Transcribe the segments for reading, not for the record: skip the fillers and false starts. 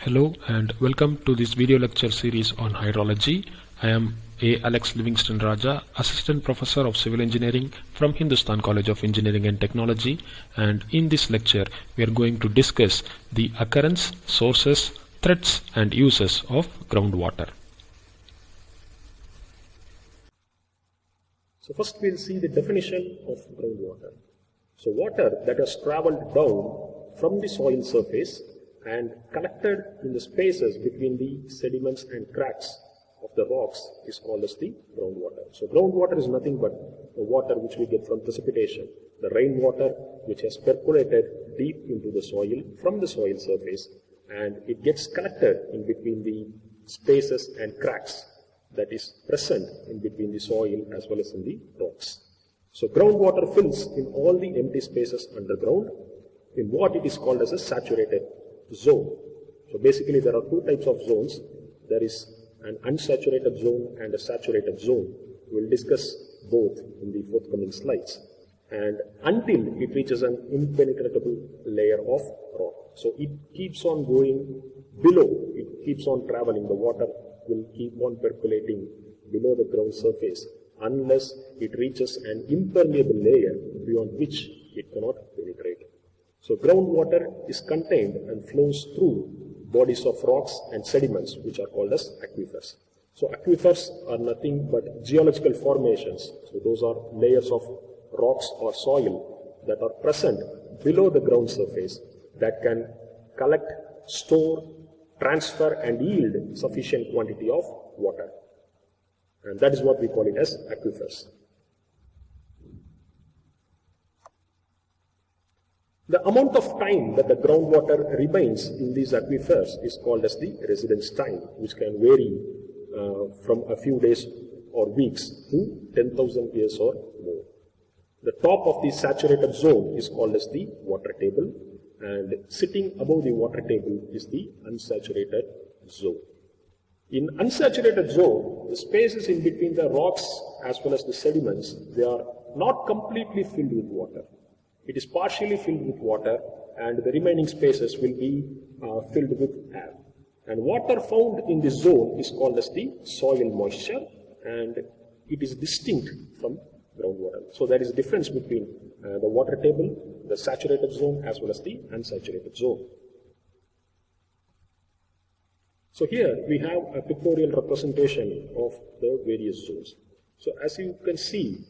Hello and welcome to this video lecture series on hydrology. I am A. Alex Livingston Raja, Assistant Professor of Civil Engineering from Hindustan College of Engineering and Technology, and in this lecture we are going to discuss the occurrence, sources, threats and uses of groundwater. So first we'll see the definition of groundwater. So water that has traveled down from the soil surface and collected in the spaces between the sediments and cracks of the rocks is called as the groundwater. So groundwater is nothing but the water which we get from precipitation, the rainwater which has percolated deep into the soil from the soil surface, and it gets collected in between the spaces and cracks that is present in between the soil as well as in the rocks. So groundwater fills in all the empty spaces underground in what it is called as a saturated zone. So basically there are two types of zones. There is an unsaturated zone and a saturated zone. We will discuss both in the forthcoming slides. And until it reaches an impenetrable layer of rock. So it keeps on going below, it keeps on traveling, the water will keep on percolating below the ground surface unless it reaches an impermeable layer beyond which it cannot penetrate. So groundwater is contained and flows through bodies of rocks and sediments which are called as aquifers. So aquifers are nothing but geological formations. So those are layers of rocks or soil that are present below the ground surface that can collect, store, transfer and yield sufficient quantity of water. And that is what we call it as aquifers. The amount of time that the groundwater remains in these aquifers is called as the residence time, which can vary from a few days or weeks to 10,000 years or more. The top of the saturated zone is called as the water table, and sitting above the water table is the unsaturated zone. In unsaturated zone, the spaces in between the rocks as well as the sediments, they are not completely filled with water. It is partially filled with water, and the remaining spaces will be filled with air. And water found in this zone is called as the soil moisture, and it is distinct from groundwater. So there is a difference between the water table, the saturated zone as well as the unsaturated zone. So here we have a pictorial representation of the various zones. So as you can see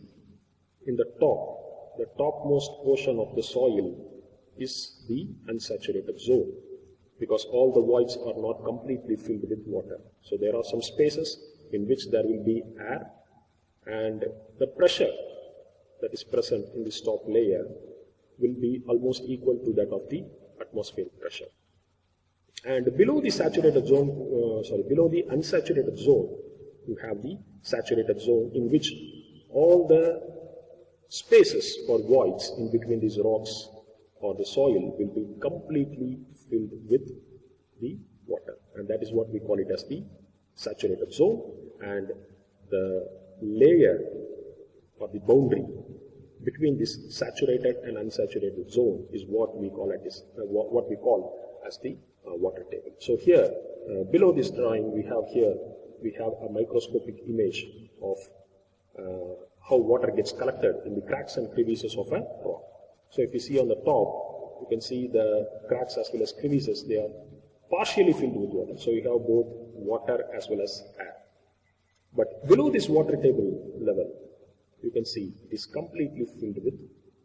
in the topmost portion of the soil is the unsaturated zone, because all the voids are not completely filled with water. So there are some spaces in which there will be air, and the pressure that is present in this top layer will be almost equal to that of the atmospheric pressure. And below the saturated zone, below the unsaturated zone, you have the saturated zone in which all the spaces or voids in between these rocks or the soil will be completely filled with the water. And that is what we call it as the saturated zone. And the layer or the boundary between this saturated and unsaturated zone is what we call as the water table. So here, below this drawing, we have a microscopic image of how water gets collected in the cracks and crevices of a rock. So if you see on the top, you can see the cracks as well as crevices, they are partially filled with water. So you have both water as well as air. But below this water table level, you can see it is completely filled with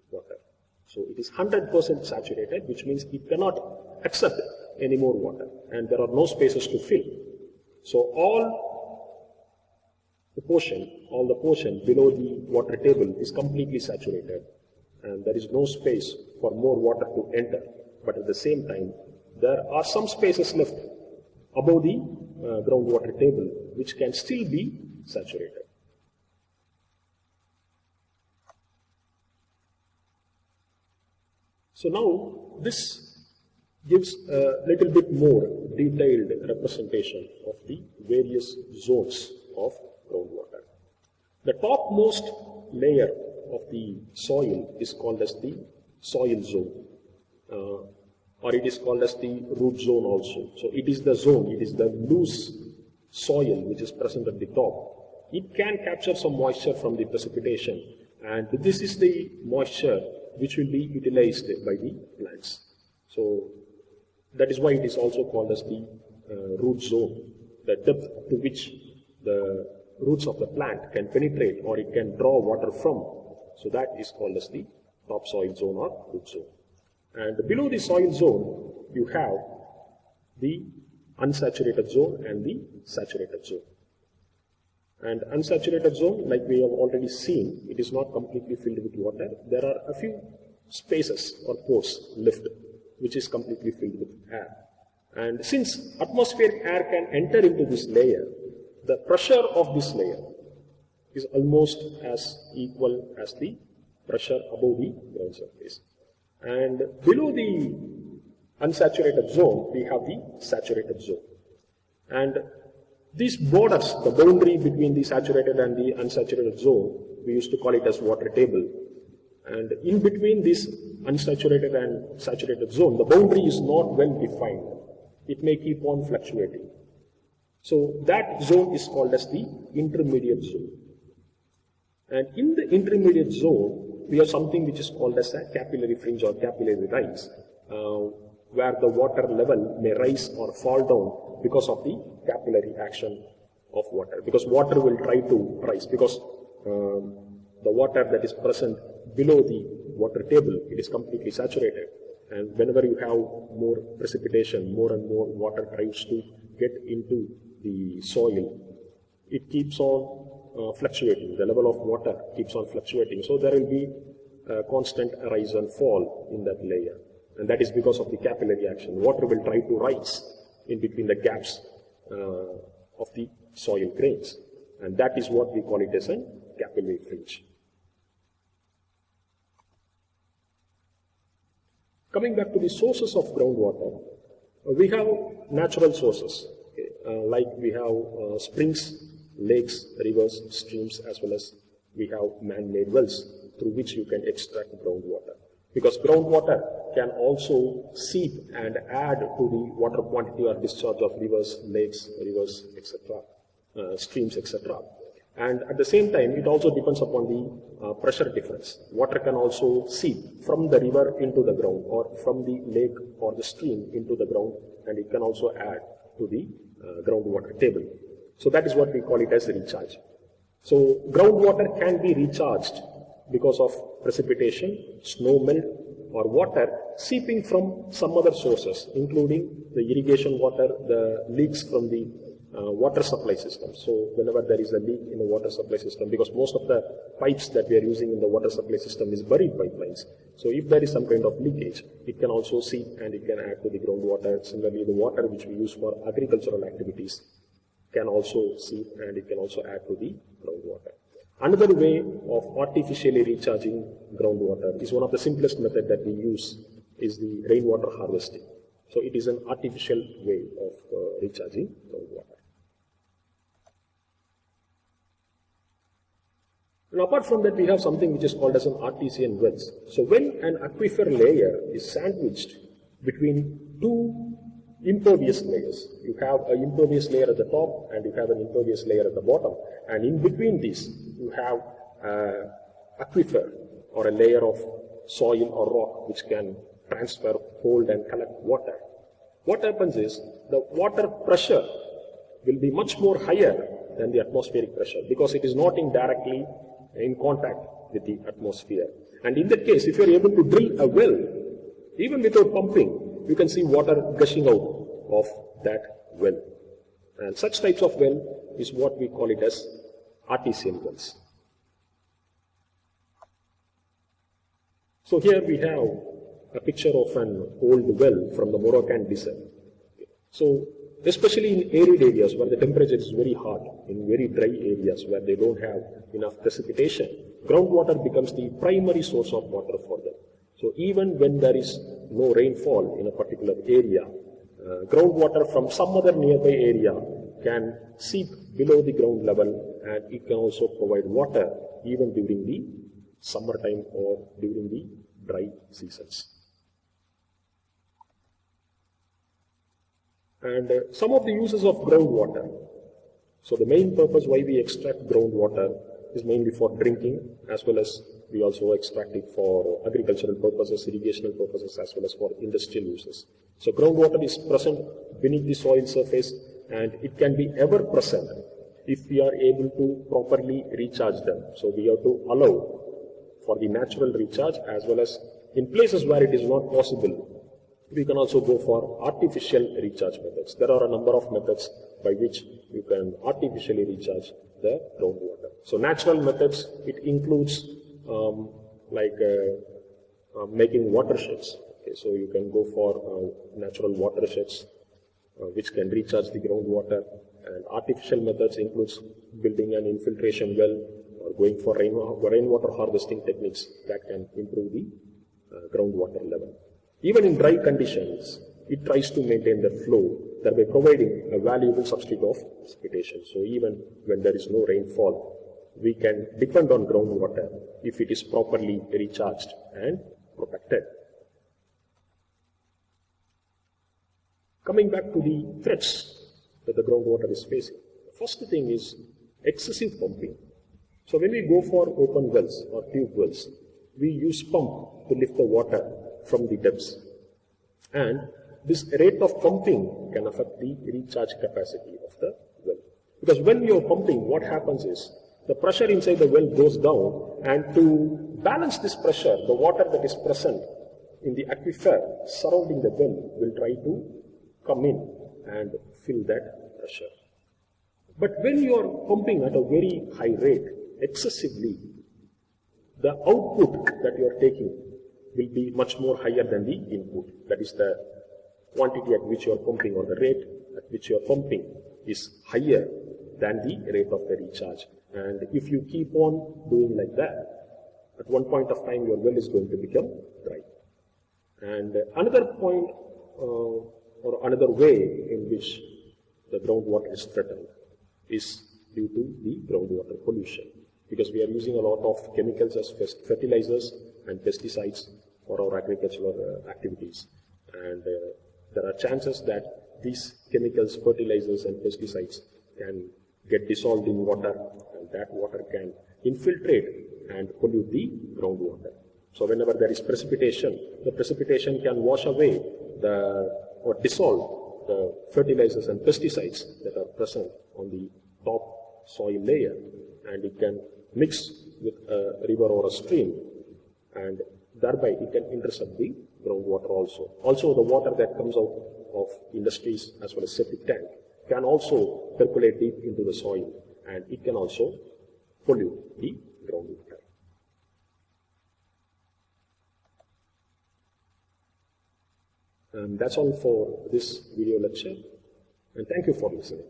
water. So it is 100% saturated, which means it cannot accept any more water, and there are no spaces to fill. So all the portion below the water table is completely saturated, and there is no space for more water to enter. But at the same time, there are some spaces left above the groundwater table which can still be saturated. So now this gives a little bit more detailed representation of the various zones of groundwater. The topmost layer of the soil is called as the soil zone. or it is called as the root zone also. So it is the zone, it is the loose soil which is present at the top. It can capture some moisture from the precipitation, and this is the moisture which will be utilized by the plants. So that is why it is also called as the root zone, the depth to which the roots of the plant can penetrate or it can draw water from. So that is called as the topsoil zone or root zone. And below the soil zone, you have the unsaturated zone and the saturated zone. And unsaturated zone, like we have already seen, it is not completely filled with water. There are a few spaces or pores left, which is completely filled with air. And since atmospheric air can enter into this layer, the pressure of this layer is almost as equal as the pressure above the ground surface. And below the unsaturated zone, we have the saturated zone. And these borders, the boundary between the saturated and the unsaturated zone, we used to call it as water table. And in between this unsaturated and saturated zone, the boundary is not well defined. It may keep on fluctuating. So that zone is called as the intermediate zone. And in the intermediate zone, we have something which is called as a capillary fringe or capillary rise, where the water level may rise or fall down because of the capillary action of water. Because water will try to rise, because the water that is present below the water table, it is completely saturated. And whenever you have more precipitation, more and more water tries to get into the soil, it keeps on fluctuating. The level of water keeps on fluctuating. So there will be a constant rise and fall in that layer. And that is because of the capillary action. Water will try to rise in between the gaps of the soil grains. And that is what we call it as a capillary fringe. Coming back to the sources of groundwater, we have natural sources, like we have springs, lakes, rivers, streams, as well as we have man-made wells through which you can extract groundwater. Because groundwater can also seep and add to the water quantity or discharge of rivers, lakes, etc., streams, etc. And at the same time, it also depends upon the pressure difference. Water can also seep from the river into the ground, or from the lake or the stream into the ground, and it can also add to the groundwater table. So that is what we call it as recharge. So groundwater can be recharged because of precipitation, snow melt, or water seeping from some other sources, including the irrigation water, the leaks from the water supply system. So whenever there is a leak in the water supply system, because most of the pipes that we are using in the water supply system is buried pipelines. So if there is some kind of leakage, it can also seep and it can add to the groundwater. Similarly, the water which we use for agricultural activities can also seep and it can also add to the groundwater. Another way of artificially recharging groundwater is one of the simplest methods that we use is the rainwater harvesting. So it is an artificial way of recharging groundwater. And apart from that, we have something which is called as an artesian wells. So when an aquifer layer is sandwiched between two impervious layers, you have an impervious layer at the top and you have an impervious layer at the bottom, and in between these you have an aquifer or a layer of soil or rock which can transfer, hold and collect water. What happens is the water pressure will be much more higher than the atmospheric pressure because it is not directly in contact with the atmosphere. And in that case, if you are able to drill a well, even without pumping, you can see water gushing out of that well. And such types of well is what we call it as artesian wells. So here we have a picture of an old well from the Moroccan desert. So especially in arid areas where the temperature is very hot, in very dry areas where they don't have enough precipitation, groundwater becomes the primary source of water for them. So even when there is no rainfall in a particular area, groundwater from some other nearby area can seep below the ground level, and it can also provide water even during the summertime or during the dry seasons. And some of the uses of groundwater. So the main purpose why we extract groundwater is mainly for drinking, as well as we also extract it for agricultural purposes, irrigational purposes, as well as for industrial uses. So groundwater is present beneath the soil surface, and it can be ever present if we are able to properly recharge them. So we have to allow for the natural recharge, as well as in places where it is not possible, we can also go for artificial recharge methods. There are a number of methods by which you can artificially recharge the groundwater. So natural methods, it includes making watersheds. Okay, so you can go for natural watersheds which can recharge the groundwater. And artificial methods includes building an infiltration well or going for rainwater harvesting techniques that can improve the groundwater level. Even in dry conditions, it tries to maintain the flow, thereby providing a valuable substitute of precipitation. So even when there is no rainfall, we can depend on groundwater if it is properly recharged and protected. Coming back to the threats that the groundwater is facing. The first thing is excessive pumping. So when we go for open wells or tube wells, we use pump to lift the water from the depths. And this rate of pumping can affect the recharge capacity of the well. Because when you are pumping, what happens is the pressure inside the well goes down, and to balance this pressure, the water that is present in the aquifer surrounding the well will try to come in and fill that pressure. But when you are pumping at a very high rate, excessively, the output that you are taking will be much more higher than the input. That is, the quantity at which you are pumping, or the rate at which you are pumping, is higher than the rate of the recharge. And if you keep on doing like that, at one point of time your well is going to become dry. And another point or another way in which the groundwater is threatened is due to the groundwater pollution. Because we are using a lot of chemicals as fertilizers and pesticides for our agricultural activities. And there are chances that these chemicals, fertilizers and pesticides can get dissolved in water, and that water can infiltrate and pollute the groundwater. So whenever there is precipitation, the precipitation can wash away or dissolve the fertilizers and pesticides that are present on the top soil layer, and it can mix with a river or a stream, and thereby it can intercept the groundwater also. Also, the water that comes out of industries as well as septic tank can also percolate deep into the soil, and it can also pollute the groundwater. And that's all for this video lecture, and thank you for listening.